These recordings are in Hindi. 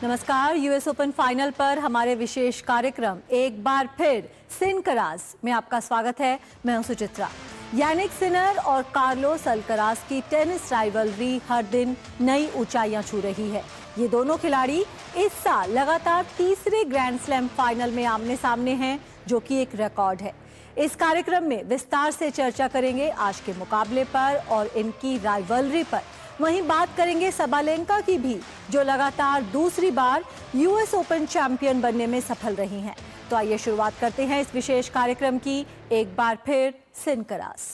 नमस्कार। यूएस ओपन फाइनल पर हमारे विशेष कार्यक्रम एक बार फिर सिनकराज में आपका स्वागत है। मैं हूं सुचित्रा। यानिक सिनर और कार्लोस अल्कराज की टेनिस राइवलरी हर दिन नई ऊंचाइयां छू रही है। ये दोनों खिलाड़ी इस साल लगातार तीसरे ग्रैंड स्लैम फाइनल में आमने सामने हैं, जो कि एक रिकॉर्ड है। इस कार्यक्रम में विस्तार से चर्चा करेंगे आज के मुकाबले पर और इनकी राइवलरी पर। वहीं बात करेंगे सबालेंका की भी, जो लगातार दूसरी बार यूएस ओपन चैंपियन बनने में सफल रही हैं। तो आइए शुरुआत करते हैं इस विशेष कार्यक्रम की एक बार फिर सिनकराज।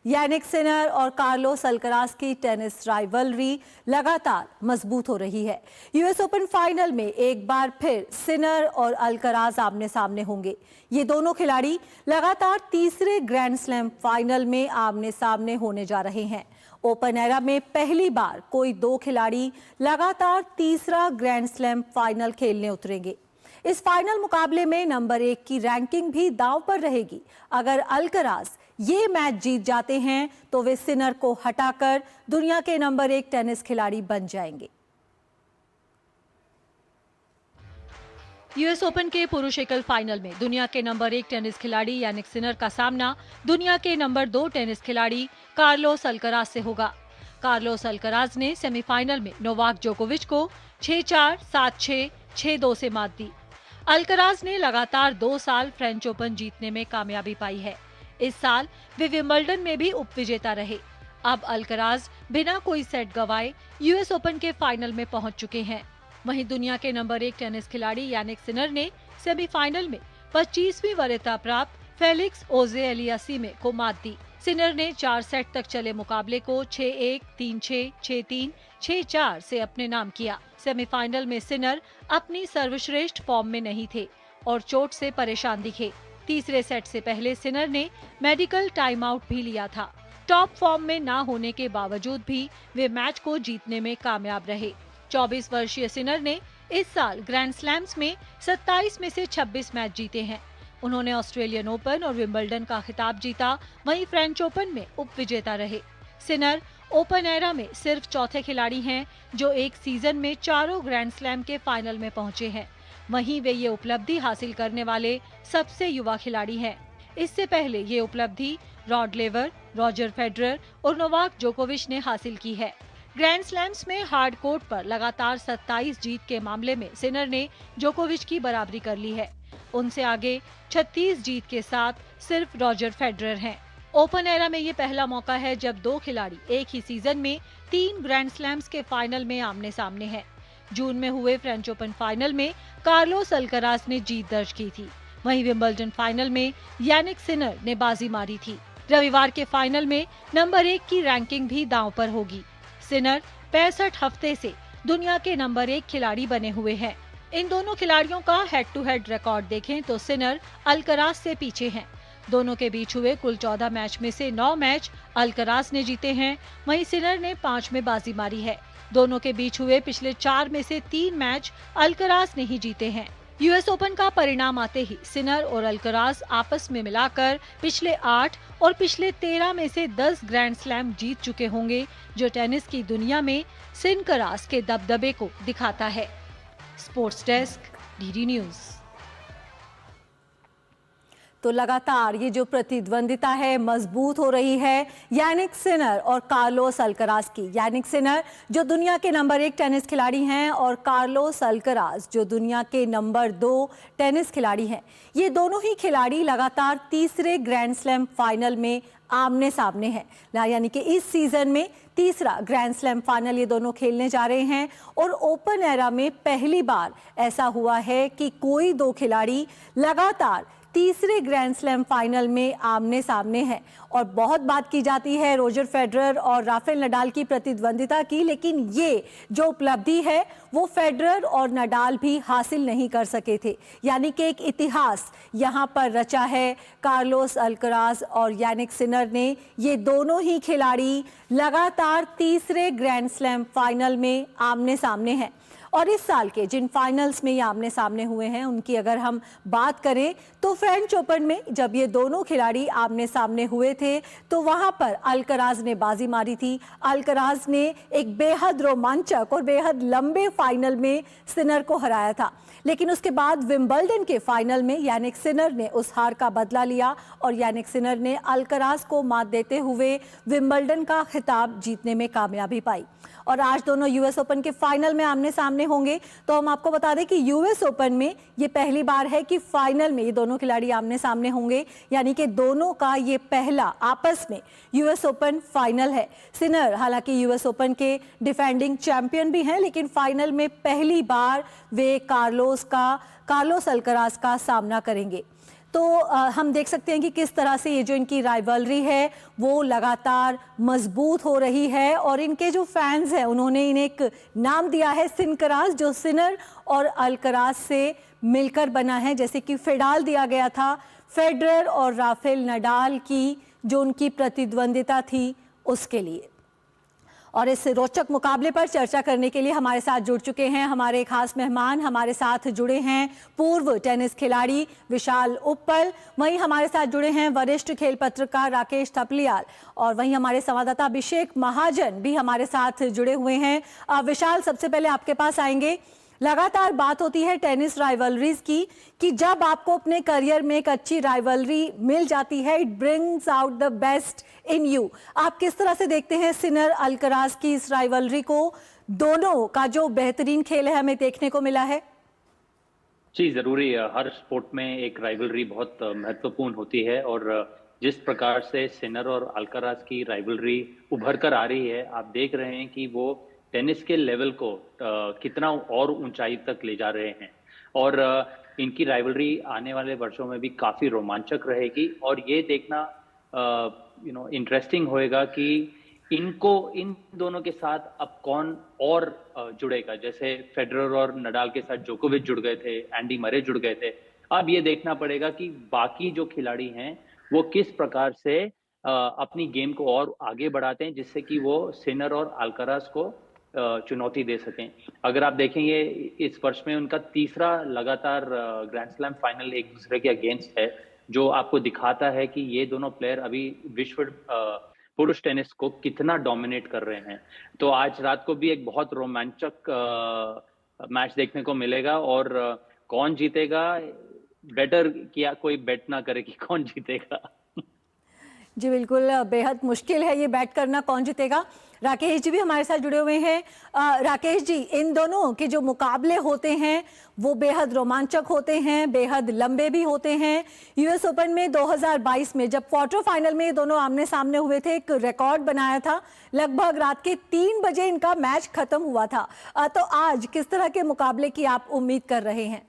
यानिक सिनर और कार्लोस अल्कराज की टेनिस राइवलरी लगातार मजबूत हो रही है। यूएस ओपन फाइनल में एक बार फिर सिनर और अल्कराज आमने सामने होंगे। ये दोनों खिलाड़ी लगातार तीसरे ग्रैंड स्लैम फाइनल में आमने सामने होने जा रहे हैं। ओपन एरा में पहली बार कोई दो खिलाड़ी लगातार तीसरा ग्रैंड स्लैम फाइनल खेलने उतरेंगे। इस फाइनल मुकाबले में नंबर 1 की रैंकिंग भी दांव पर रहेगी। अगर अल्कराज ये मैच जीत जाते हैं तो वे सिनर को हटाकर दुनिया के नंबर 1 टेनिस खिलाड़ी बन जाएंगे। यूएस ओपन के पुरुष एकल फाइनल में दुनिया के नंबर 1 टेनिस खिलाड़ी यानिक सिनर का सामना दुनिया के नंबर 2 टेनिस खिलाड़ी कार्लोस अल्कराज से होगा। कार्लोस अल्कराज ने सेमीफाइनल में नोवाक जोकोविच को 6-4, 7-6, 6-2 से मात दी। अल्कराज ने लगातार 2 साल फ्रेंच ओपन जीतने में कामयाबी पाई है। इस साल वे विंबलडन में भी उपविजेता रहे। अब अल्कराज बिना कोई सेट गंवाए यूएस ओपन के फाइनल में पहुंच चुके हैं। वहीं दुनिया के नंबर 1 टेनिस खिलाड़ी यानिक सिनर ने सेमीफाइनल में 25वीं वरीयता प्राप्त फेलिक्स ओजे-एलियासीमे को मात दी। सिनर ने 4 सेट तक चले मुकाबले को 6-1, 3-6, 6-3, 6-4 से अपने नाम किया। सेमीफाइनल में सिनर अपनी सर्वश्रेष्ठ फॉर्म में नहीं थे और चोट से परेशान दिखे। तीसरे सेट से पहले सिनर ने मेडिकल टाइम आउट भी लिया था। टॉप फॉर्म में ना होने के बावजूद भी वे मैच को जीतने में कामयाब रहे। 24 वर्षीय सिनर ने इस साल ग्रैंड स्लैम्स में 27 में से 26 मैच जीते हैं। उन्होंने ऑस्ट्रेलियन ओपन और विंबलडन का खिताब जीता, वहीं फ्रेंच ओपन में उपविजेता रहे। सिनर ओपन एरा में सिर्फ चौथे खिलाड़ी हैं जो एक सीजन में चारों ग्रैंड स्लैम के फाइनल में पहुंचे हैं। वहीं वे ये उपलब्धि हासिल करने वाले सबसे युवा खिलाड़ी हैं। इससे पहले ये उपलब्धि रॉड लेवर, रॉजर फेडरर और नोवाक जोकोविच ने हासिल की है। ग्रैंड स्लैम्स में हार्ड कोर्ट पर लगातार 27 जीत के मामले में सिनर ने जोकोविच की बराबरी कर ली है। उनसे आगे 36 जीत के साथ सिर्फ रॉजर फेडरर हैं। ओपन एरा में ये पहला मौका है जब दो खिलाड़ी एक ही सीजन में 3 ग्रैंड स्लैम्स के फाइनल में आमने सामने हैं। जून में हुए फ्रेंच ओपन फाइनल में कार्लोस अल्कराज ने जीत दर्ज की थी। वहीं विंबलडन फाइनल में यानिक सिनर ने बाजी मारी थी। रविवार के फाइनल में नंबर 1 की रैंकिंग भी दांव पर होगी। सिनर 65 हफ्ते से दुनिया के नंबर 1 खिलाड़ी बने हुए हैं। इन दोनों खिलाड़ियों का हेड टू हेड रिकॉर्ड देखें तो सिनर अल्कराज से पीछे हैं। दोनों के बीच हुए कुल 14 मैच में से 9 मैच अल्कराज ने जीते हैं, वहीं सिनर ने 5 में बाजी मारी है। दोनों के बीच हुए पिछले 4 में से 3 मैच अल्कराज ने ही जीते हैं। यूएस ओपन का परिणाम आते ही सिनर और अल्कराज आपस में मिलाकर पिछले 8 और पिछले 13 में से 10 ग्रैंड स्लैम जीत चुके होंगे, जो टेनिस की दुनिया में सिनकराज के दबदबे को दिखाता है। Sports desk, DD news. तो लगातार ये जो प्रतिद्वंदिता है मजबूत हो रही है यानिक सिनर और कार्लोस अल्कराज की। यानिक सिनर जो दुनिया के नंबर 1 टेनिस खिलाड़ी हैं और कार्लोस अल्कराज जो दुनिया के नंबर 2 टेनिस खिलाड़ी हैं। ये दोनों ही खिलाड़ी लगातार तीसरे ग्रैंड स्लैम फाइनल में आमने सामने हैं। यानी कि इस सीजन में तीसरा ग्रैंड स्लैम फाइनल ये दोनों खेलने जा रहे हैं और ओपन एरा में पहली बार ऐसा हुआ है कि कोई दो खिलाड़ी लगातार तीसरे ग्रैंड स्लैम फाइनल में आमने सामने हैं। और बहुत बात की जाती है रोजर फेडरर और राफेल नडाल की प्रतिद्वंदिता की, लेकिन ये जो उपलब्धि है वो फेडरर और नडाल भी हासिल नहीं कर सके थे। यानी कि एक इतिहास यहाँ पर रचा है कार्लोस अल्कराज और यानिक सिनर ने। ये दोनों ही खिलाड़ी लगातार तीसरे ग्रैंड स्लैम फाइनल में आमने सामने हैं। और इस साल के जिन फाइनल्स में ये आमने सामने हुए हैं उनकी अगर हम बात करें तो फ्रेंच ओपन में जब ये दोनों खिलाड़ी आमने सामने हुए थे तो वहां पर अल्कराज ने बाजी मारी थी। अल्कराज ने एक बेहद रोमांचक और बेहद लंबे फाइनल में सिनर को हराया था, लेकिन उसके बाद विंबलडन के फाइनल में यानिक सिनर ने उस हार का बदला लिया और यानिक सिनर ने अल्कराज को मात देते हुए विंबलडन का खिताब जीतने में कामयाबी पाई। और आज दोनों यूएस ओपन के फाइनल में आमने सामने होंगे। तो हम आपको बता दें कि यूएस ओपन में ये पहली बार है कि फाइनल में ये दोनों खिलाड़ी आमने सामने होंगे, यानी कि दोनों का ये पहला आपस में यूएस ओपन फाइनल है। सिनर हालांकि यूएस ओपन के डिफेंडिंग चैंपियन भी हैं, लेकिन फाइनल में पहली बार वे कार्लोस अल्कराज का सामना करेंगे। तो हम देख सकते हैं कि किस तरह से ये जो इनकी राइवलरी है वो लगातार मजबूत हो रही है और इनके जो फैंस हैं उन्होंने इन्हें एक नाम दिया है सिनकराज, जो सिनर और अल्कराज से मिलकर बना है। जैसे कि फेडाल दिया गया था फेडरर और राफेल नडाल की जो उनकी प्रतिद्वंदिता थी उसके लिए। और इस रोचक मुकाबले पर चर्चा करने के लिए हमारे साथ जुड़ चुके हैं हमारे खास मेहमान। हमारे साथ जुड़े हैं पूर्व टेनिस खिलाड़ी विशाल उप्पल, वहीं हमारे साथ जुड़े हैं वरिष्ठ खेल पत्रकार राकेश थपलियाल और वहीं हमारे संवाददाता अभिषेक महाजन भी हमारे साथ जुड़े हुए हैं। विशाल, सबसे पहले आपके पास आएंगे। लगातार बात होती है टेनिस राइवलरीज की कि जब आपको अपने करियर में एक अच्छी राइवलरी मिल जाती है, it brings out the best in you. आप किस तरह से देखते हैं सिनर अल्कराज की इस राइवलरी को? दोनों का जो बेहतरीन खेल है हमें देखने को मिला है। जी, जरूरी है। हर स्पोर्ट में एक राइवलरी बहुत महत्वपूर्ण होती है और जिस प्रकार से सिनर और अल्कराज की राइवलरी उभर कर आ रही है, आप देख रहे हैं कि वो टेनिस के लेवल को कितना और ऊंचाई तक ले जा रहे हैं और इनकी राइवलरी आने वाले वर्षों में भी काफी रोमांचक रहेगी और ये देखना इंटरेस्टिंग होएगा कि इन दोनों के साथ अब कौन और जुड़ेगा। जैसे फेडरर और नडाल के साथ जोकोविच जुड़ गए थे, एंडी मरे जुड़ गए थे। अब ये देखना पड़ेगा कि बाकी जो खिलाड़ी हैं वो किस प्रकार से अपनी गेम को और आगे बढ़ाते हैं जिससे कि वो सिनर और अल्कराज को चुनौती दे सकें। अगर आप देखेंगे इस वर्ष में उनका तीसरा लगातार ग्रैंड स्लैम फाइनल एक दूसरे के अगेंस्ट है, जो आपको दिखाता है कि ये दोनों प्लेयर अभी विश्व पुरुष टेनिस को कितना डोमिनेट कर रहे हैं। तो आज रात को भी एक बहुत रोमांचक मैच देखने को मिलेगा और कौन जीतेगा, बेटर किया कोई बेट ना करे कि कौन जीतेगा। जी बिल्कुल, बेहद मुश्किल है ये बैट करना कौन जीतेगा। राकेश जी भी हमारे साथ जुड़े हुए हैं। राकेश जी, इन दोनों के जो मुकाबले होते हैं वो बेहद रोमांचक होते हैं, बेहद लंबे भी होते हैं। यूएस ओपन में 2022 में जब क्वार्टर फाइनल में ये दोनों आमने सामने हुए थे, एक रिकॉर्ड बनाया था। लगभग रात के 3 बजे इनका मैच खत्म हुआ था। तो आज किस तरह के मुकाबले की आप उम्मीद कर रहे हैं?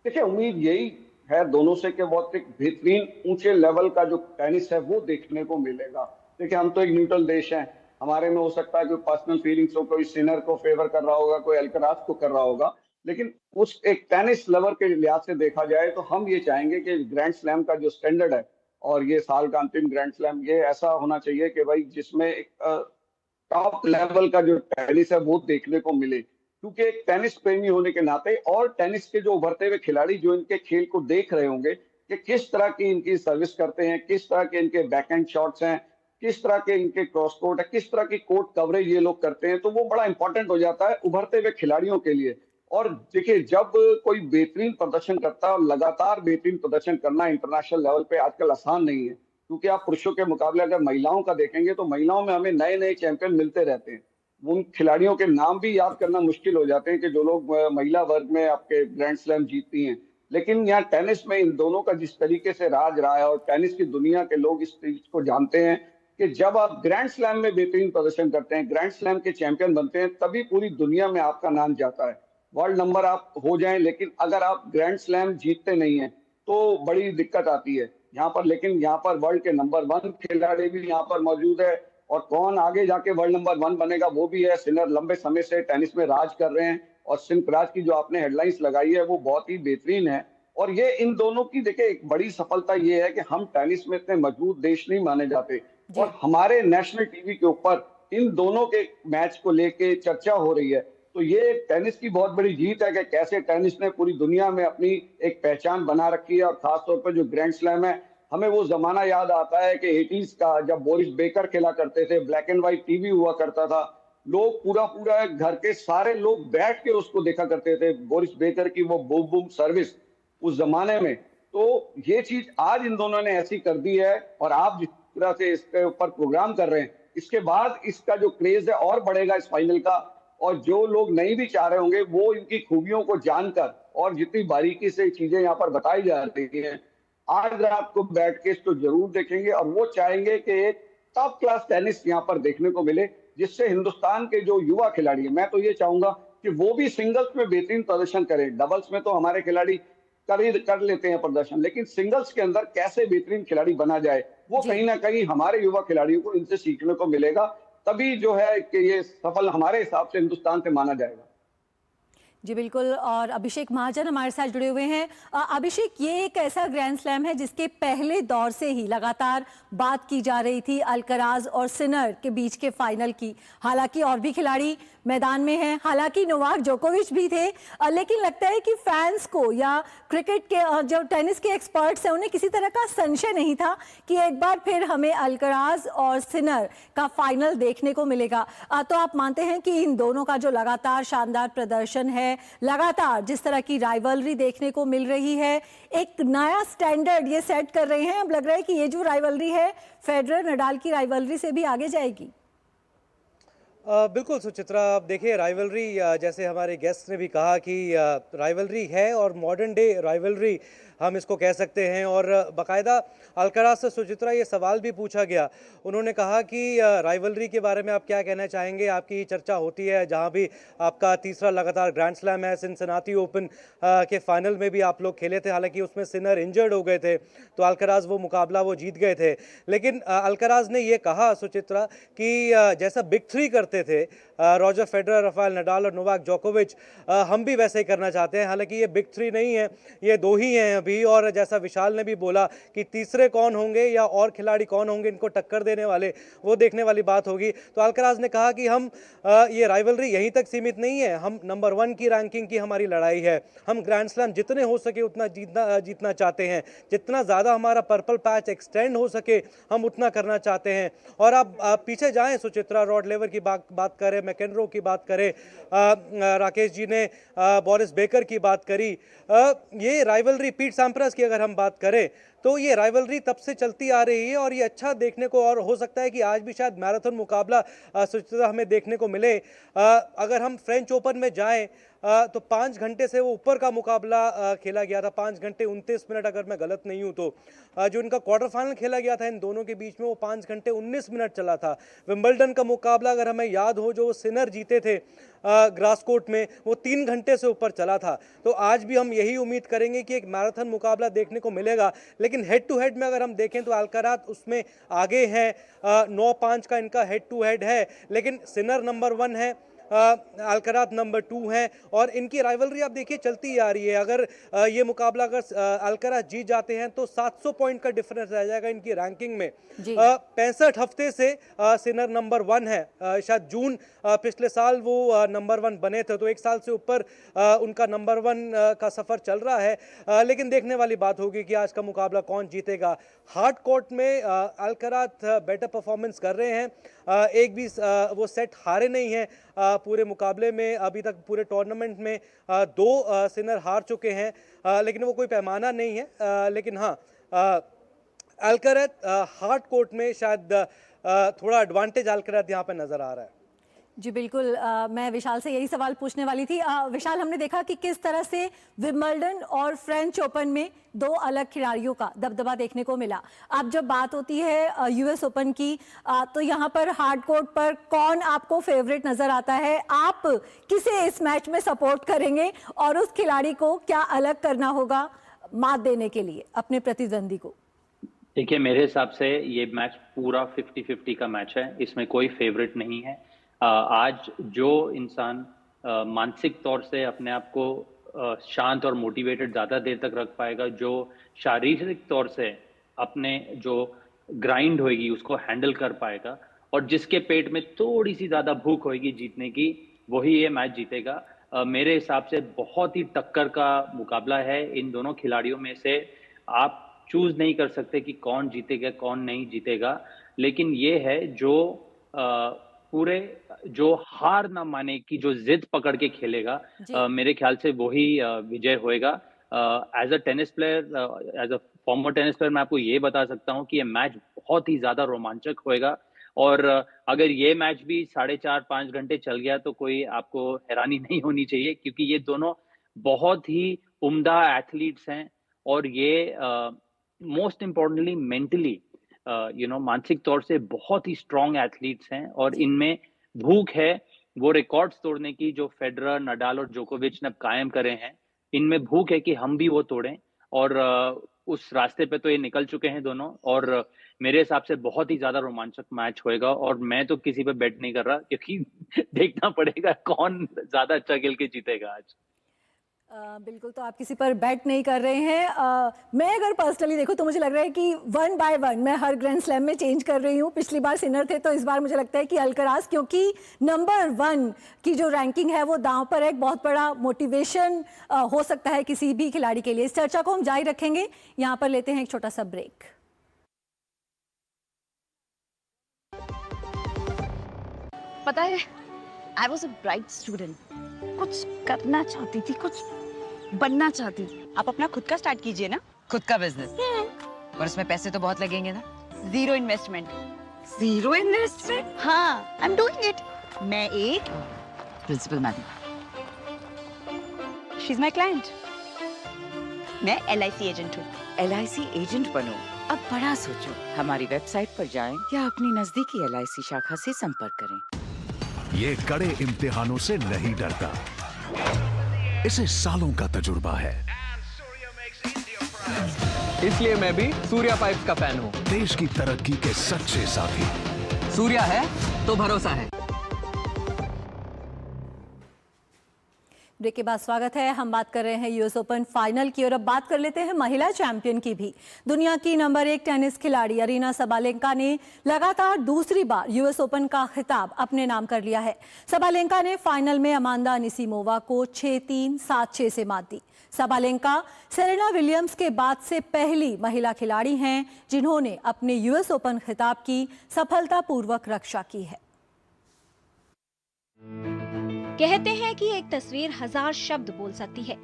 देखिए, उम्मीद यही है दोनों से कि बहुत एक बेहतरीन ऊंचे लेवल का जो टेनिस है वो देखने को मिलेगा। देखिए, हम तो एक न्यूट्रल देश हैं, हमारे में हो सकता है कि पर्सनल फीलिंग्स हो, कोई सिनर को फेवर कर रहा होगा, कोई अल्कराज को कर रहा होगा, लेकिन उस एक टेनिस लवर के लिहाज से देखा जाए तो हम ये चाहेंगे कि ग्रैंड स्लैम का जो स्टैंडर्ड है और ये साल का अंतिम ग्रैंड स्लैम ये ऐसा होना चाहिए कि भाई जिसमें एक टॉप लेवल का जो टेनिस है वो देखने को मिले। क्योंकि एक टेनिस प्रेमी होने के नाते और टेनिस के जो उभरते हुए खिलाड़ी जो इनके खेल को देख रहे होंगे कि किस तरह की इनकी सर्विस करते हैं, किस तरह के इनके बैकहैंड शॉट्स हैं, किस तरह के इनके क्रॉस कोर्ट है, किस तरह की कोर्ट कवरेज ये लोग करते हैं, तो वो बड़ा इंपॉर्टेंट हो जाता है उभरते हुए खिलाड़ियों के लिए। और देखिए, जब कोई बेहतरीन प्रदर्शन करता है और लगातार बेहतरीन प्रदर्शन करना इंटरनेशनल लेवल पे आजकल आसान नहीं है, क्योंकि आप पुरुषों के मुकाबले अगर महिलाओं का देखेंगे तो महिलाओं में हमें नए नए चैंपियन मिलते रहते हैं। उन खिलाड़ियों के नाम भी याद करना मुश्किल हो जाते हैं कि जो लोग महिला वर्ग में आपके ग्रैंड स्लैम जीतती हैं। लेकिन यहाँ टेनिस में इन दोनों का जिस तरीके से राज रहा है और टेनिस की दुनिया के लोग इस चीज को जानते हैं कि जब आप ग्रैंड स्लैम में बेहतरीन प्रदर्शन करते हैं, ग्रैंड स्लैम के चैंपियन बनते हैं, तभी पूरी दुनिया में आपका नाम जाता है। वर्ल्ड नंबर आप हो जाएं, लेकिन अगर आप ग्रैंड स्लैम जीतते नहीं है तो बड़ी दिक्कत आती है यहाँ पर। लेकिन यहाँ पर वर्ल्ड के नंबर 1 खिलाड़ी भी यहाँ पर मौजूद है और कौन आगे जाके वर्ल्ड नंबर 1 बनेगा वो भी है। सिनर लंबे समय से टेनिस में राज कर रहे हैं और सिनकराज की जो आपने हेडलाइंस लगाई है वो बहुत ही बेहतरीन है। और ये इन दोनों की देखिए एक बड़ी सफलता ये है कि हम टेनिस में इतने मजबूत देश नहीं माने जाते और हमारे नेशनल टीवी के ऊपर इन दोनों के मैच को लेके चर्चा हो रही है। तो ये टेनिस की बहुत बड़ी जीत है कि कैसे टेनिस ने पूरी दुनिया में अपनी एक पहचान बना रखी है। और खासतौर पर जो ग्रैंड स्लैम है, हमें वो जमाना याद आता है कि 80s का, जब बोरिस बेकर खेला करते थे, ब्लैक एंड व्हाइट टीवी हुआ करता था, लोग पूरा पूरा घर के सारे लोग बैठ के उसको देखा करते थे, बोरिस बेकर की वो बूम बूम सर्विस उस जमाने में। तो ये चीज आज इन दोनों ने ऐसी कर दी है, और आप जिस तरह से इसके ऊपर प्रोग्राम कर रहे हैं, इसके बाद इसका जो क्रेज है और बढ़ेगा इस फाइनल का। और जो लोग नहीं भी चाह रहे होंगे, वो इनकी खूबियों को जानकर, और जितनी बारीकी से चीजें यहाँ पर बताई जा रही हैं, आज रात को बैठ के इसको जरूर देखेंगे। और वो चाहेंगे कि एक टॉप क्लास टेनिस यहाँ पर देखने को मिले, जिससे हिंदुस्तान के जो युवा खिलाड़ी हैं, मैं तो ये चाहूंगा कि वो भी सिंगल्स में बेहतरीन प्रदर्शन करें। डबल्स में तो हमारे खिलाड़ी कर लेते हैं प्रदर्शन, लेकिन सिंगल्स के अंदर कैसे बेहतरीन खिलाड़ी बना जाए, वो जी। कहीं ना कहीं हमारे युवा खिलाड़ियों को इनसे सीखने को मिलेगा। तभी जो है कि ये सफल हमारे हिसाब से हिंदुस्तान से माना जाएगा। जी बिल्कुल। और अभिषेक महाजन हमारे साथ जुड़े हुए हैं। अभिषेक, ये एक ऐसा ग्रैंड स्लैम है जिसके पहले दौर से ही लगातार बात की जा रही थी अल्कराज और सिनर के बीच के फाइनल की। हालांकि और भी खिलाड़ी मैदान में हैं, हालांकि नोवाक जोकोविच भी थे, लेकिन लगता है कि फैंस को या क्रिकेट के जो टेनिस के एक्सपर्ट्स हैं उन्हें किसी तरह का संशय नहीं था कि एक बार फिर हमें अल्कराज और सिनर का फाइनल देखने को मिलेगा। तो आप मानते हैं कि इन दोनों का जो लगातार शानदार प्रदर्शन है, लगातार जिस तरह की राइवलरी देखने को मिल रही है, एक नया स्टैंडर्ड ये सेट कर रहे हैं? अब लग रहा है कि ये जो राइवलरी है फेडरर नडाल की राइवलरी से भी आगे जाएगी। बिल्कुल सुचित्रा, आप देखिए राइवलरी, जैसे हमारे गेस्ट ने भी कहा कि राइवलरी है और मॉडर्न डे राइवलरी हम इसको कह सकते हैं। और बाकायदा अल्कराज से सुचित्रा ये सवाल भी पूछा गया, उन्होंने कहा कि राइवलरी के बारे में आप क्या कहना चाहेंगे। आपकी चर्चा होती है जहां भी आपका तीसरा लगातार ग्रैंड स्लैम है, सिनसिनाटी ओपन के फाइनल में भी आप लोग खेले थे, हालांकि उसमें सिनर इंजर्ड हो गए थे तो अल्कराज वो मुकाबला वो जीत गए थे। लेकिन अल्कराज ने ये कहा सुचित्रा कि जैसा बिग थ्री करते थे रॉजर फेडरर, राफेल नडाल और नोवाक जोकोविच, हम भी वैसे ही करना चाहते हैं। हालांकि ये बिग थ्री नहीं है, ये दो ही हैं अभी। और जैसा विशाल ने भी बोला कि तीसरे कौन होंगे या और खिलाड़ी कौन होंगे इनको टक्कर देने वाले, वो देखने वाली बात होगी। तो अल्कराज ने कहा कि हम ये राइवलरी यहीं तक सीमित नहीं है, हम नंबर 1 की रैंकिंग की हमारी लड़ाई है। हम ग्रैंड स्लैम जितने हो सके उतना जीतना चाहते हैं, जितना ज़्यादा हमारा पर्पल पैच एक्सटेंड हो सके हम उतना करना चाहते हैं। और आप पीछे जाएं सुचित्रा, रॉड लेवर की बात करें, मैकेनरो की बात करें, राकेश जी ने बोरिस बेकर की बात करी, ये राइवलरी पीट सैम्प्रास की अगर हम बात करें तो ये राइवलरी तब से चलती आ रही है और ये अच्छा देखने को, और हो सकता है कि आज भी शायद मैराथन मुकाबला सुचित्रा हमें देखने को मिले। अगर हम फ्रेंच ओपन में जाएं तो 5 घंटे से वो ऊपर का मुकाबला खेला गया था, 5 घंटे 29 मिनट अगर मैं गलत नहीं हूँ तो। जो इनका क्वार्टर फाइनल खेला गया था इन दोनों के बीच में वो 5 घंटे 19 मिनट चला था। विंबलडन का मुकाबला अगर हमें याद हो जो सिनर जीते थे ग्रास कोर्ट में, वो 3 घंटे से ऊपर चला था। तो आज भी हम यही उम्मीद करेंगे कि एक मैराथन मुकाबला देखने को मिलेगा। लेकिन हेड टू हेड में अगर हम देखें तो अल्कराज उसमें आगे हैं, 9-5 का इनका हेड टू हेड है, लेकिन सिनर नंबर 1 है, अल्कराज नंबर 2 हैं और इनकी राइवलरी आप देखिए चलती आ रही है। अगर ये मुकाबला अगर अल्कराज जीत जाते हैं तो 700 पॉइंट का डिफरेंस रह जाएगा इनकी रैंकिंग में। 65 हफ्ते से सिनर नंबर 1 है, शायद जून पिछले साल वो नंबर 1 बने थे, तो 1 साल से ऊपर उनका नंबर 1 का सफर चल रहा है। लेकिन देखने वाली बात होगी कि आज का मुकाबला कौन जीतेगा। हार्ड कोर्ट में अल्कराज बेटर परफॉर्मेंस कर रहे हैं, एक भी वो सेट हारे नहीं हैं पूरे मुकाबले में। अभी तक पूरे टूर्नामेंट में 2 सिनर हार चुके हैं, लेकिन वो कोई पैमाना नहीं है। लेकिन हाँ, अल्कराज हार्ड कोर्ट में शायद थोड़ा एडवांटेज अल्कराज यहाँ पे नजर आ रहा है। जी बिल्कुल। मैं विशाल से यही सवाल पूछने वाली थी। विशाल, हमने देखा कि किस तरह से विंबलडन और फ्रेंच ओपन में 2 अलग खिलाड़ियों का दबदबा देखने को मिला। अब जब बात होती है यूएस ओपन की, तो यहाँ पर हार्ड कोर्ट पर कौन आपको फेवरेट नजर आता है? आप किसे इस मैच में सपोर्ट करेंगे और उस खिलाड़ी को क्या अलग करना होगा मात देने के लिए अपने प्रतिद्वंदी को? देखिए, मेरे हिसाब से ये मैच पूरा 50-50 का मैच है, इसमें कोई फेवरेट नहीं है। आज जो इंसान मानसिक तौर से अपने आप को शांत और मोटिवेटेड ज़्यादा देर तक रख पाएगा, जो शारीरिक तौर से अपने जो ग्राइंड होएगी उसको हैंडल कर पाएगा, और जिसके पेट में थोड़ी सी ज़्यादा भूख होएगी जीतने की, वही ये मैच जीतेगा। मेरे हिसाब से बहुत ही टक्कर का मुकाबला है इन दोनों खिलाड़ियों में से। आप चूज नहीं कर सकते कि कौन जीतेगा कौन नहीं जीतेगा, लेकिन ये है जो पूरे जो हार ना माने की जो जिद पकड़ के खेलेगा, मेरे ख्याल से वही विजय होएगा। As a tennis player, as a former tennis player, मैं आपको ये बता सकता हूँ कि ये मैच बहुत ही ज्यादा रोमांचक होएगा। और अगर ये मैच भी 4.5-5 घंटे चल गया तो कोई आपको हैरानी नहीं होनी चाहिए, क्योंकि ये दोनों बहुत ही उम्दा एथलीट्स हैं और ये मोस्ट इम्पोर्टेंटली मेंटली मानसिक तौर से बहुत ही स्ट्रांग एथलीट्स हैं और इनमें भूख है वो रिकॉर्ड्स तोड़ने की जो फेडरर, नडाल और जोकोविच ने कायम करे हैं। इनमें भूख है कि हम भी वो तोड़ें और उस रास्ते पे तो ये निकल चुके हैं दोनों। और मेरे हिसाब से बहुत ही ज्यादा रोमांचक मैच होएगा और मैं तो किसी पे बेट नहीं कर रहा, क्योंकि देखना पड़ेगा कौन ज्यादा अच्छा खेल के जीतेगा आज। बिल्कुल, तो आप किसी पर बैट नहीं कर रहे हैं। मैं अगर पर्सनली देखूं तो मुझे लग रहा है कि 1 बाय 1 मैं हर ग्रैंड स्लैम में चेंज कर रही हूं। पिछली बार सिनर थे तो इस बार मुझे लगता है कि अल्कराज, क्योंकि नंबर 1 की जो रैंकिंग है वो दांव पर है। एक बहुत बड़ा मोटिवेशन हो सकता है किसी भी खिलाड़ी के लिए। इस चर्चा को हम जारी रखेंगे। यहाँ पर लेते हैं एक छोटा सा ब्रेक। पता है, I was a bright student. कुछ करना चाहती थी, कुछ बनना चाहती थी। आप अपना खुद का स्टार्ट कीजिए ना, खुद का बिजनेस। पर उसमें पैसे तो बहुत लगेंगे ना। Zero investment. Zero investment? हाँ, आई एम डूइंग इट। मैं एक principal madam, she is my client. मैं LIC एजेंट हूँ। LIC एजेंट बनो। अब बड़ा सोचो, हमारी वेबसाइट पर जाएं या अपनी नजदीकी LIC शाखा से संपर्क करें। ये कड़े इम्तिहानों से नहीं डरता, इसे सालों का तजुर्बा है। इसलिए मैं भी सूर्या पाइप्स का फैन हूँ। देश की तरक्की के सच्चे साथी। सूर्या है तो भरोसा है। ब्रेक के बाद स्वागत है। हम बात कर रहे हैं US ओपन फाइनल की और अब बात कर लेते हैं महिला चैंपियन की भी। दुनिया की नंबर 1 टेनिस खिलाड़ी अरीना सबालेंका ने लगातार दूसरी बार US ओपन का खिताब अपने नाम कर लिया है। सबालेंका ने फाइनल में अमांडा अनिसिमोवा को 6-3, 7-6 से मात दी। सबालेंका सेरेना विलियम्स के बाद से पहली महिला खिलाड़ी हैं जिन्होंने अपने US ओपन खिताब की सफलतापूर्वक रक्षा की है। कहते हैं कि एक तस्वीर 1000 शब्द बोल सकती है।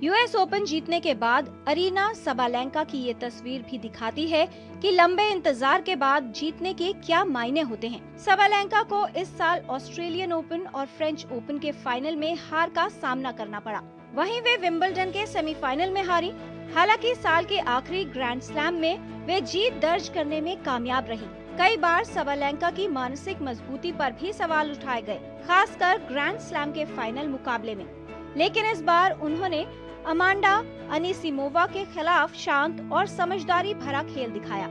US ओपन जीतने के बाद अरीना सबालेंका की ये तस्वीर भी दिखाती है कि लंबे इंतजार के बाद जीतने के क्या मायने होते हैं। सबालेंका को इस साल ऑस्ट्रेलियन ओपन और फ्रेंच ओपन के फाइनल में हार का सामना करना पड़ा। वहीं वे विंबलडन के सेमीफाइनल में हारी। हालांकि साल के आखिरी ग्रैंड स्लैम में वे जीत दर्ज करने में कामयाब रही। कई बार सबालेंका की मानसिक मजबूती पर भी सवाल उठाए गए, खासकर ग्रैंड स्लैम के फाइनल मुकाबले में। लेकिन इस बार उन्होंने अमांडा अनिसिमोवा के खिलाफ शांत और समझदारी भरा खेल दिखाया।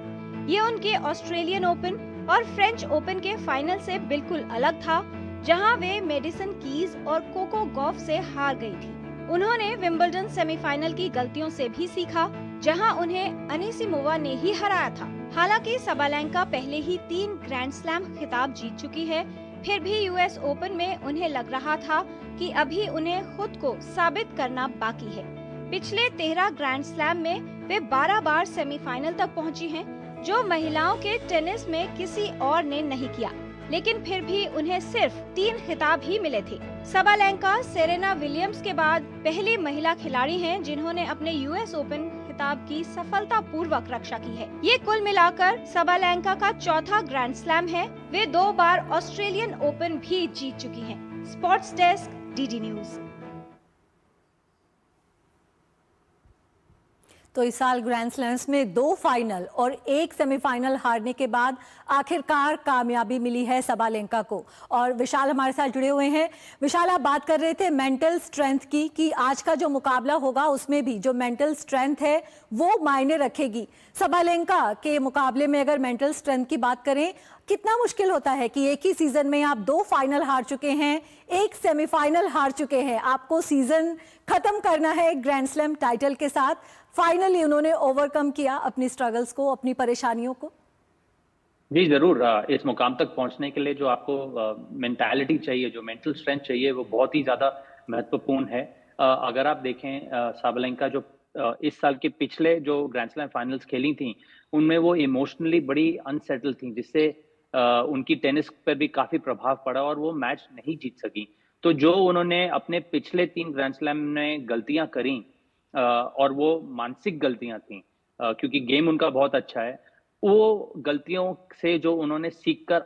ये उनके ऑस्ट्रेलियन ओपन और फ्रेंच ओपन के फाइनल से बिल्कुल अलग था, जहां वे मेडिसन कीज और कोको गॉफ से हार गई थी। उन्होंने विंबलडन सेमीफाइनल की गलतियों से भी सीखा, जहां उन्हें अनिसिमोवा ने ही हराया था। हालांकि सबालेंका पहले ही 3 ग्रैंड स्लैम खिताब जीत चुकी है, फिर भी US ओपन में उन्हें लग रहा था कि अभी उन्हें खुद को साबित करना बाकी है। पिछले 13 ग्रैंड स्लैम में वे 12 बार सेमीफाइनल तक पहुंची हैं, जो महिलाओं के टेनिस में किसी और ने नहीं किया। लेकिन फिर भी उन्हें सिर्फ 3 खिताब ही मिले थे। सबालेंका सेरेना विलियम्स के बाद पहली महिला खिलाड़ी हैं जिन्होंने अपने US ओपन खिताब की सफलतापूर्वक रक्षा की है। ये कुल मिलाकर सबालेंका का चौथा ग्रैंड स्लैम है। वे 2 बार ऑस्ट्रेलियन ओपन भी जीत चुकी हैं। Sports desk, DD news. तो इस साल ग्रैंड स्लैम्स में 2 फाइनल और 1 सेमीफाइनल हारने के बाद आखिरकार कामयाबी मिली है सबालेंका को। और विशाल हमारे साथ जुड़े हुए हैं। विशाल, आप बात कर रहे थे मेंटल स्ट्रेंथ की कि आज का जो मुकाबला होगा उसमें भी जो मेंटल स्ट्रेंथ है वो मायने रखेगी। सबालेंका के मुकाबले में अगर मेंटल स्ट्रेंथ की बात करें, कितना मुश्किल होता है कि एक ही सीजन में आप 2 फाइनल हार चुके हैं, 1 सेमीफाइनल हार चुके हैं, आपको सीजन खत्म करना है ग्रैंड स्लैम टाइटल के साथ। फाइनली उन्होंने ओवरकम किया अपनी स्ट्रगल्स को, अपनी परेशानियों को। जी जरूर, इस मुकाम तक पहुंचने के लिए जो आपको मेंटालिटी चाहिए, जो मेंटल स्ट्रेंथ चाहिए, वो बहुत ही ज्यादा महत्वपूर्ण है। अगर आप देखें, साबालेंका जो इस साल के पिछले जो ग्रैंड स्लैम फाइनल्स खेली थी, उनमें वो इमोशनली बड़ी अनसेटल थी, जिससे उनकी टेनिस पर भी काफी प्रभाव पड़ा और वो मैच नहीं जीत सकी। तो जो उन्होंने अपने पिछले 3 ग्रैंड स्लैम में गलतियां करी, और वो मानसिक गलतियां थी, क्योंकि गेम उनका बहुत अच्छा है, वो गलतियों से जो उन्होंने सीखकर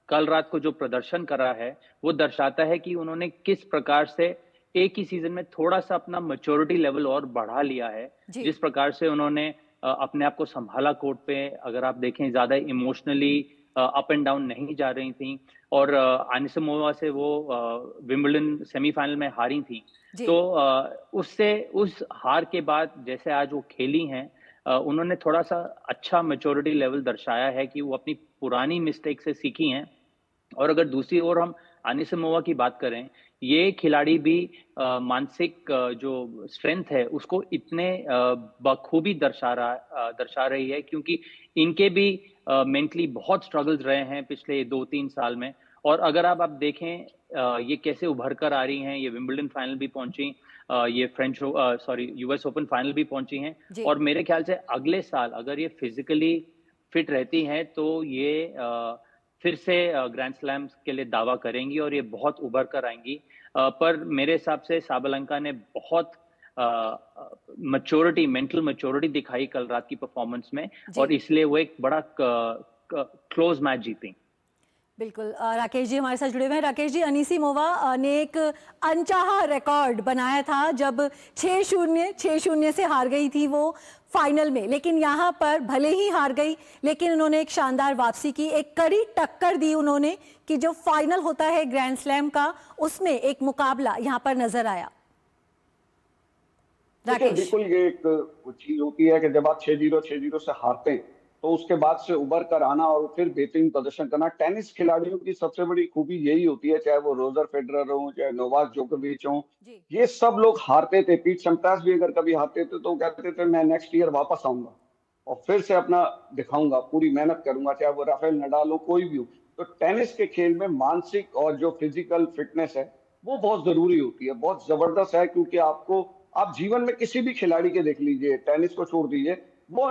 कल रात को जो प्रदर्शन करा है, वो दर्शाता है कि उन्होंने किस प्रकार से एक ही सीजन में थोड़ा-सा अपना मैच्योरिटी लेवल और बढ़ा लिया है। जी। जिस प्रकार से उन्होंने अपने आप को सँभाला कोर्ट पे, अगर आप देखें ज़्यादा इमोशनली अप एंड डाउन नहीं जा रही थीं, और अनिसमोवा से वो विंबलडन सेमीफाइनल में हारी थीं। जी। तो उससे, उस हार के बाद जैसे आज वो खेली हैं, उन्होंने थोड़ा-सा अच्छा मैच्योरिटी लेवल दर्शाया है कि वो अपनी पुरानी मिस्टेक से सीखी हैं। और अगर दूसरी ओर हम अनिसमोवा की बात करें, ये खिलाड़ी भी मानसिक जो स्ट्रेंथ है उसको इतने बखूबी दर्शा रही है, क्योंकि इनके भी मेंटली बहुत स्ट्रगल्स रहे हैं पिछले 2-3 साल में। और अगर आप देखें, ये कैसे उभर कर आ रही हैं, ये विंबलडन फाइनल भी पहुंची, ये यूएस ओपन फाइनल भी पहुंची हैं, जी। और मेरे ख्याल से अगले साल अगर ये फिजिकली फिट रहती हैं तो ये फिर से ग्रैंड स्लैम्स के लिए दावा करेंगी और ये बहुत उभर कर आएंगी। पर मेरे हिसाब से साबालेंका ने बहुत मेंटल मैच्योरिटी दिखाई कल रात की परफॉर्मेंस में, जी। और इसलिए वो एक बड़ा क्लोज मैच जीती। बिल्कुल, राकेश जी हमारे साथ जुड़े हुए हैं। राकेश जी, अनिसमोवा ने एक अनचाहा रिकॉर्ड बनाया था जब 6-0 से हार गई थी वो फाइनल में, लेकिन यहाँ पर भले ही हार गई, लेकिन उन्होंने एक शानदार वापसी की, एक कड़ी टक्कर दी उन्होंने कि जो फाइनल होता है ग्रैंड स्लैम का, उसमें एक मुकाबला यहाँ पर नजर आया। राकेश। बिल्कुल, ये एक चीज होती है कि जब आप 6-0 से हारते हैं तो उसके बाद से उभर कर आना और फिर बेहतरीन प्रदर्शन करना, टेनिस खिलाड़ियों की सबसे बड़ी खूबी यही होती है, चाहे वो रोजर फेडरर हो, चाहे नोवाक जोकोविच हो। ये सब लोग हारते थे, पीट सैम्प्रास भी अगर कभी हारते थे तो कहते थे मैं नेक्स्ट ईयर वापस आऊंगा और फिर से अपना दिखाऊंगा, पूरी मेहनत करूंगा, चाहे वो राफेल नडाल हो, कोई भी हो। तो टेनिस के खेल में मानसिक और जो फिजिकल फिटनेस है वो बहुत जरूरी होती है, बहुत जबरदस्त है, क्योंकि आप जीवन में किसी भी खिलाड़ी के देख लीजिए, टेनिस को छोड़ दीजिए, वो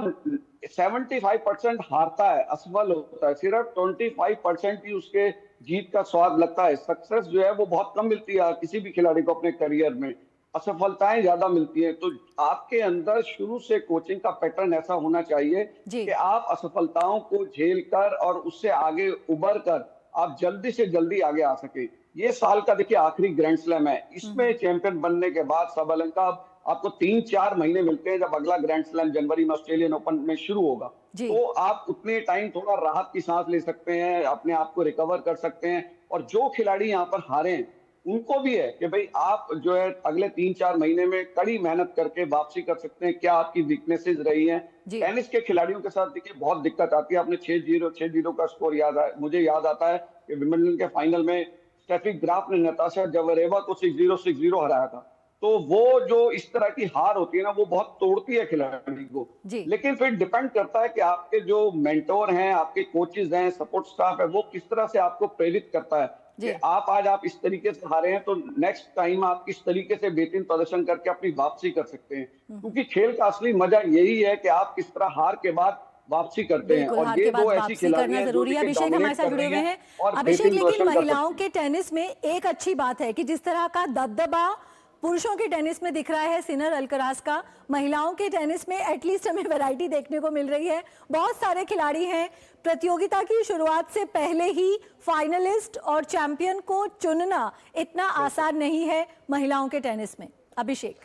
75% हारता है, असफल होता है, सिर्फ 25% ही उसके जीत का स्वाद लगता है। सक्सेस जो है वो बहुत कम मिलती है किसी भी खिलाड़ी को अपने करियर में, असफलताएं ज्यादा मिलती हैं। तो आपके अंदर शुरू से कोचिंग का पैटर्न ऐसा होना चाहिए कि आप असफलताओं को झेल कर और उससे आगे उबर कर आप जल्दी से जल्दी आगे आ सके। ये साल का देखिए आखिरी ग्रैंड स्लैम है, इसमें चैंपियन बनने के बाद साबालेंका आपको 3-4 महीने मिलते हैं, जब अगला ग्रैंड स्लैम जनवरी में ऑस्ट्रेलियन ओपन में शुरू होगा, तो आप उतने टाइम थोड़ा राहत की सांस ले सकते हैं, अपने आप को रिकवर कर सकते हैं। और जो खिलाड़ी यहाँ पर हारे हैं उनको भी है कि भाई आप जो है अगले 3-4 महीने में कड़ी मेहनत करके वापसी कर सकते हैं, क्या आपकी वीकनेसेस रही हैं। टेनिस के खिलाड़ियों के साथ देखिए बहुत दिक्कत आती है। आपने 6-0 का स्कोर मुझे याद आता है कि विंबलडन के फाइनल में स्टेफी ग्राफ ने नताशा जवरेवा को 6-0 हराया था। तो वो जो इस तरह की हार होती है ना, वो बहुत तोड़ती है खिलाड़ी को। लेकिन फिर डिपेंड करता है कि आपके जो मेंटोर हैं, आपके कोचेज हैं, सपोर्ट स्टाफ है, वो किस तरह से आपको प्रेरित करता है कि आप इस तरीके से हारे हैं तो नेक्स्ट टाइम आप किस तरीके से बेहतरीन प्रदर्शन करके अपनी वापसी कर सकते हैं। क्योंकि खेल का असली मजा यही है कि आप किस तरह हार के बाद वापसी करते हैं। और ये दो ऐसी खिलाड़ी हैं जो अभिषेक हमारे साथ जुड़े हुए हैं। अभिषेक, लेकिन महिलाओं के टेनिस में एक अच्छी बात है कि जिस तरह का दबदबा पुरुषों के टेनिस में दिख रहा है सिनर अल्कराज का, महिलाओं के टेनिस में एटलीस्ट हमें वैरायटी देखने को मिल रही है। बहुत सारे खिलाड़ी हैं, प्रतियोगिता की शुरुआत से पहले ही फाइनलिस्ट और चैंपियन को चुनना इतना आसान नहीं है महिलाओं के टेनिस में। अभिषेक।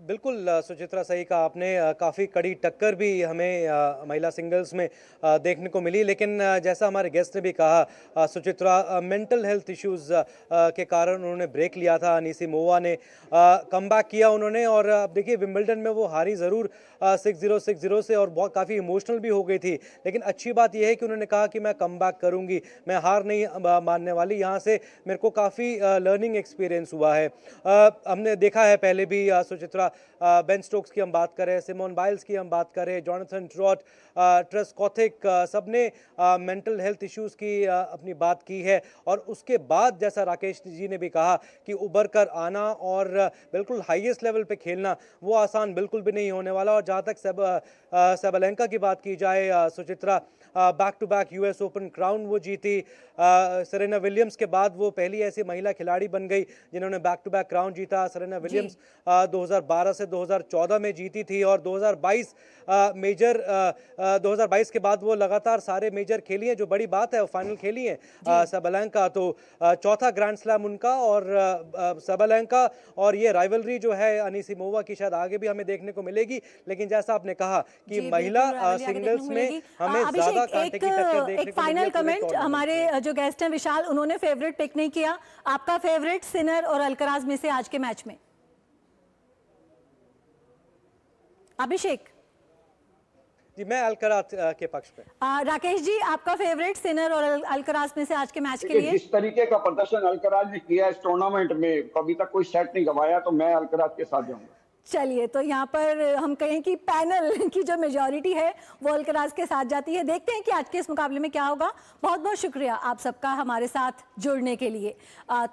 बिल्कुल सुचित्रा, सही कहा आपने, काफ़ी कड़ी टक्कर भी हमें महिला सिंगल्स में देखने को मिली। लेकिन जैसा हमारे गेस्ट ने भी कहा सुचित्रा, मेंटल हेल्थ इश्यूज़ के कारण उन्होंने ब्रेक लिया था। अनिसमोवा ने कमबैक किया उन्होंने, और अब देखिए विंबलडन में वो हारी ज़रूर 6-0 से, और बहुत काफ़ी इमोशनल भी हो गई थी। लेकिन अच्छी बात यह है कि उन्होंने कहा कि मैं कमबैक करूँगी, मैं हार नहीं मानने वाली, यहाँ से मेरे को काफ़ी लर्निंग एक्सपीरियंस हुआ है। हमने देखा है पहले पहले भी सुचित्रा, बेन स्टोक्स की हम बात करें, सिमोन बाइल्स की हम बात करें, जॉनथन ट्रॉट, ट्रेस कॉथिक, सबने मेंटल हेल्थ इश्यूज़ की अपनी बात की है। और उसके बाद जैसा राकेश जी ने भी कहा कि उभर कर आना और बिल्कुल हाईएस्ट लेवल पे खेलना वो आसान बिल्कुल भी नहीं होने वाला। और जहाँ तक साबालेंका की बात की जाए, Suchitra, back to back US Open crown वो जीती। सेरेना विलियम्स के बाद वो पहली ऐसी महिला खिलाड़ी बन गई जिन्होंने बैक टू बैक क्राउन जीता। सेरेना विलियम्स 2012 से 2014 में जीती थी और 2022 के बाद वो लगातार सारे मेजर खेली हैं, जो बड़ी बात है, फाइनल खेली है साबालेंका। तो चौथा ग्रैंड स्लैम उनका और साबालेंका और ये राइवलरी जो है अनीसिमोवा की शायद आगे भी हमें देखने को मिलेगी। लेकिन जैसा आपने कहा कि महिला सिंगल्स में हमें ज्यादा कांटे की टक्कर देखने एक फाइनल कमेंट, हमारे जो गेस्ट हैं विशाल, उन्होंने फेवरेट पिक नहीं किया। आपका फेवरेट सिनर और अल्कराज में से आज के मैच में? अभिषेक जी, मैं अल्कराज के पक्ष पे। राकेश जी, आपका फेवरेट सिनर और अल्कराज में से आज के मैच के लिए? जिस तरीके का प्रदर्शन अल्कराज ने किया इस टूर्नामेंट में, कभी तक कोई सेट नहीं गंवाया, तो मैं अल्कराज के साथ जाऊंगा। चलिए, तो यहाँ पर हम कहें कि पैनल की जो मेजॉरिटी है वो अल्कराज के साथ जाती है। देखते हैं कि आज के इस मुकाबले में क्या होगा। बहुत बहुत शुक्रिया आप सबका हमारे साथ जुड़ने के लिए।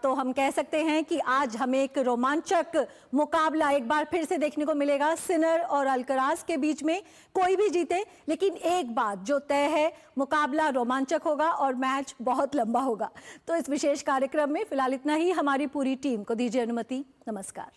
तो हम कह सकते हैं कि आज हमें एक रोमांचक मुकाबला एक बार फिर से देखने को मिलेगा सिनर और अल्कराज के बीच में। कोई भी जीते, लेकिन एक बात जो तय है, मुकाबला रोमांचक होगा और मैच बहुत लंबा होगा। तो इस विशेष कार्यक्रम में फिलहाल इतना ही। हमारी पूरी टीम को दीजिए अनुमति। नमस्कार।